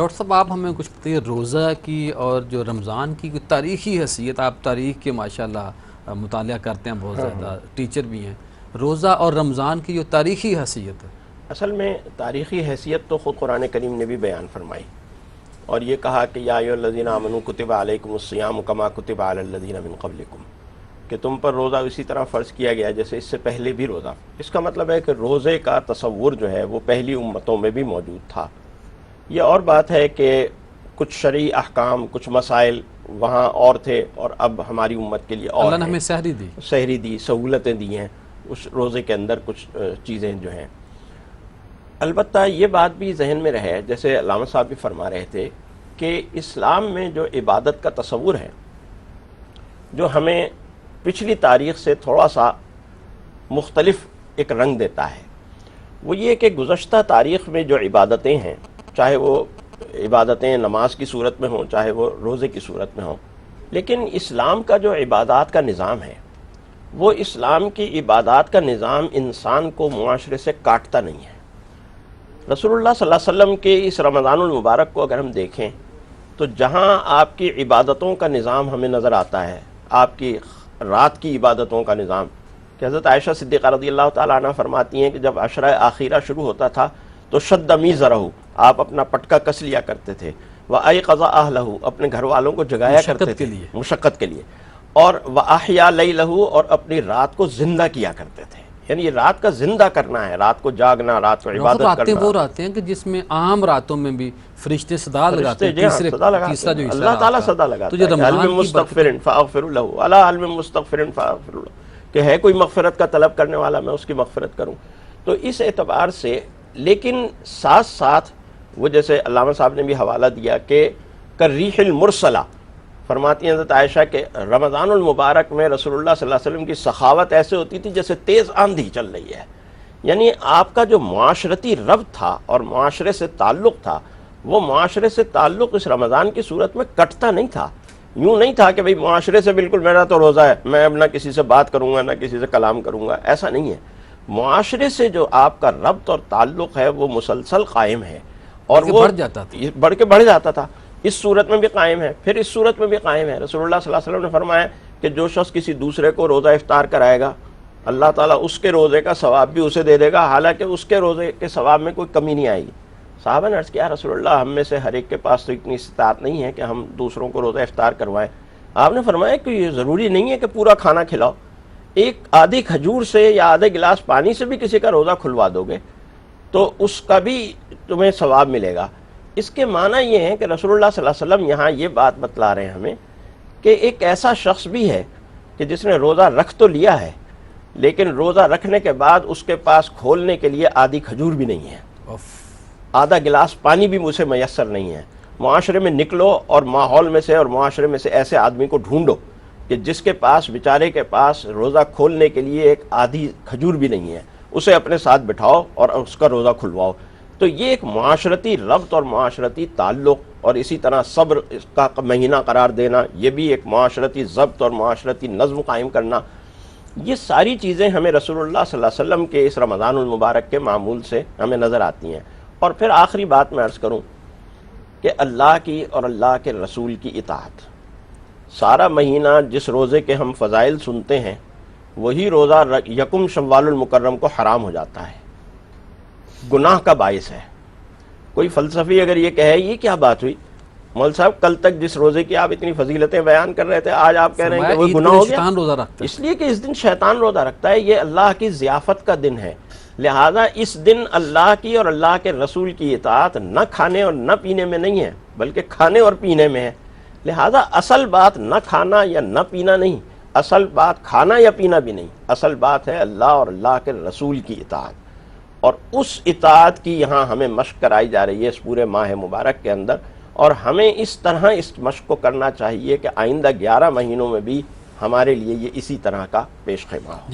Doctor صاحب آپ ہمیں کچھ بتائیے روزہ کی اور جو رمضان کی کوئی تاریخی حیثیت، آپ تاریخ کے ماشاءاللہ مطالعہ کرتے ہیں بہت زیادہ، ٹیچر بھی ہیں، روزہ اور رمضان کی جو تاریخی حیثیت ہے؟ اصل میں تاریخی حیثیت تو خود قرآن کریم نے بھی بیان فرمائی اور یہ کہا کہ یا ایھا الذین آمنوا کتب علیکم الصیام کما کتب علی الذین من قبلکم، کہ تم پر روزہ اسی طرح فرض کیا گیا جیسے اس سے پہلے بھی روزہ۔ اس کا مطلب ہے کہ روزے کا تصور جو ہے وہ پہلی امتوں میں بھی موجود تھا۔ یہ اور بات ہے کہ کچھ شرعی احکام، کچھ مسائل وہاں اور تھے اور اب ہماری امت کے لیے اور اللہ نے ہمیں سحری دی، سہولتیں دی ہیں اس روزے کے اندر کچھ چیزیں جو ہیں۔ البتہ یہ بات بھی ذہن میں رہے، جیسے علامہ صاحب بھی فرما رہے تھے کہ اسلام میں جو عبادت کا تصور ہے جو ہمیں پچھلی تاریخ سے تھوڑا سا مختلف ایک رنگ دیتا ہے، وہ یہ کہ گزشتہ تاریخ میں جو عبادتیں ہیں، چاہے وہ عبادتیں نماز کی صورت میں ہوں چاہے وہ روزے کی صورت میں ہوں، لیکن اسلام کا جو عبادات کا نظام ہے وہ اسلام کی عبادات کا نظام انسان کو معاشرے سے کاٹتا نہیں ہے۔ رسول اللہ صلی اللہ علیہ وسلم کے اس رمضان المبارک کو اگر ہم دیکھیں تو جہاں آپ کی عبادتوں کا نظام ہمیں نظر آتا ہے، آپ کی رات کی عبادتوں کا نظام، کہ حضرت عائشہ صدیقہ رضی اللہ تعالیٰ عنہ فرماتی ہیں کہ جب عشرہ آخرہ شروع ہوتا تھا تو شد میزرہ، آپ اپنا پٹکا کس لیا کرتے تھے، وَأَيْقَظَ أَهْلَهُ، اپنے گھر والوں کو جگایا کرتے تھے مشقت کے لیے، اور وَأَحْيَا لَيْلَهُ، اور اپنی رات کو زندہ کیا کرتے تھے۔ یعنی یہ رات کا زندہ کرنا ہے، رات کو جاگنا، رات کو عبادت کرنا۔ وہ راتیں ہیں کہ جس میں عام راتوں میں بھی فرشتے صدا لگاتے ہیں، تیسرا جو اللہ تعالیٰ صدا لگاتا ہے، علم مستغفر فاغفر له، الا علم مستغفر فاغفر له، کہ ہے کوئی مغفرت کا طلب کرنے والا میں اس کی مغفرت کروں۔ تو اس اعتبار سے، لیکن ساتھ ساتھ وہ جیسے علامہ صاحب نے بھی حوالہ دیا کہ کالریح المرسلہ، فرماتی ہیں حضرت عائشہ کہ رمضان المبارک میں رسول اللہ صلی اللہ علیہ وسلم کی سخاوت ایسے ہوتی تھی جیسے تیز آندھی چل رہی ہے۔ یعنی آپ کا جو معاشرتی ربط تھا اور معاشرے سے تعلق تھا، وہ معاشرے سے تعلق اس رمضان کی صورت میں کٹتا نہیں تھا۔ یوں نہیں تھا کہ بھئی معاشرے سے بالکل میرا تو روزہ ہے، میں اب نہ کسی سے بات کروں گا نہ کسی سے کلام کروں گا، ایسا نہیں ہے۔ معاشرے سے جو آپ کا ربط اور تعلق ہے وہ مسلسل قائم ہے، اور وہ بڑھ جاتا تھا۔ اس صورت میں بھی قائم ہے، پھر اس صورت میں بھی قائم ہے۔ رسول اللہ صلی اللہ علیہ وسلم نے فرمایا کہ جو شخص کسی دوسرے کو روزہ افطار کرائے گا، اللہ تعالیٰ اس کے روزے کا ثواب بھی اسے دے دے گا، حالانکہ اس کے روزے کے ثواب میں کوئی کمی نہیں آئے گی۔ صحابہ نے عرض کیا رسول اللہ، ہم میں سے ہر ایک کے پاس تو اتنی استطاعت نہیں ہے کہ ہم دوسروں کو روزہ افطار کروائیں۔ آپ نے فرمایا کہ یہ ضروری نہیں ہے کہ پورا کھانا کھلاؤ، ایک آدھی کھجور سے یا آدھے گلاس پانی سے بھی کسی کا روزہ کھلوا دو گے تو اس کا بھی تمہیں ثواب ملے گا۔ اس کے معنی یہ ہے کہ رسول اللہ صلی اللہ علیہ وسلم یہاں یہ بات بتلا رہے ہیں ہمیں کہ ایک ایسا شخص بھی ہے کہ جس نے روزہ رکھ تو لیا ہے، لیکن روزہ رکھنے کے بعد اس کے پاس کھولنے کے لیے آدھی کھجور بھی نہیں ہے، آدھا گلاس پانی بھی اسے میسر نہیں ہے۔ معاشرے میں نکلو اور ماحول میں سے اور معاشرے میں سے ایسے آدمی کو ڈھونڈو کہ جس کے پاس، بیچارے کے پاس روزہ کھولنے کے لیے ایک آدھی کھجور بھی نہیں ہے، اسے اپنے ساتھ بٹھاؤ اور اس کا روزہ کھلواؤ۔ تو یہ ایک معاشرتی ربط اور معاشرتی تعلق، اور اسی طرح صبر کا مہینہ قرار دینا، یہ بھی ایک معاشرتی ضبط اور معاشرتی نظم قائم کرنا، یہ ساری چیزیں ہمیں رسول اللہ صلی اللہ علیہ وسلم کے اس رمضان المبارک کے معمول سے ہمیں نظر آتی ہیں۔ اور پھر آخری بات میں عرض کروں کہ اللہ کی اور اللہ کے رسول کی اطاعت۔ سارا مہینہ جس روزے کے ہم فضائل سنتے ہیں، وہی روزہ یکم شوال المکرم کو حرام ہو جاتا ہے، گناہ کا باعث ہے۔ کوئی فلسفی اگر یہ کہے یہ کیا بات ہوئی مول صاحب، کل تک جس روزے کی آپ اتنی فضیلتیں بیان کر رہے تھے، آج آپ کہہ رہے ہیں کہ وہ گناہ ہو گیا؟ اس لیے کہ اس دن شیطان روزہ رکھتا ہے، یہ اللہ کی ضیافت کا دن ہے، لہذا اس دن اللہ کی اور اللہ کے رسول کی اطاعت نہ کھانے اور نہ پینے میں نہیں ہے بلکہ کھانے اور پینے میں ہے۔ لہذا اصل بات نہ کھانا یا نہ پینا نہیں، اصل بات کھانا یا پینا بھی نہیں، اصل بات ہے اللہ اور اللہ کے رسول کی اطاعت، اور اس اطاعت کی یہاں ہمیں مشق کرائی جا رہی ہے اس پورے ماہ مبارک کے اندر، اور ہمیں اس طرح اس مشق کو کرنا چاہیے کہ آئندہ 11 مہینوں میں بھی ہمارے لیے یہ اسی طرح کا پیش خیمہ ہو۔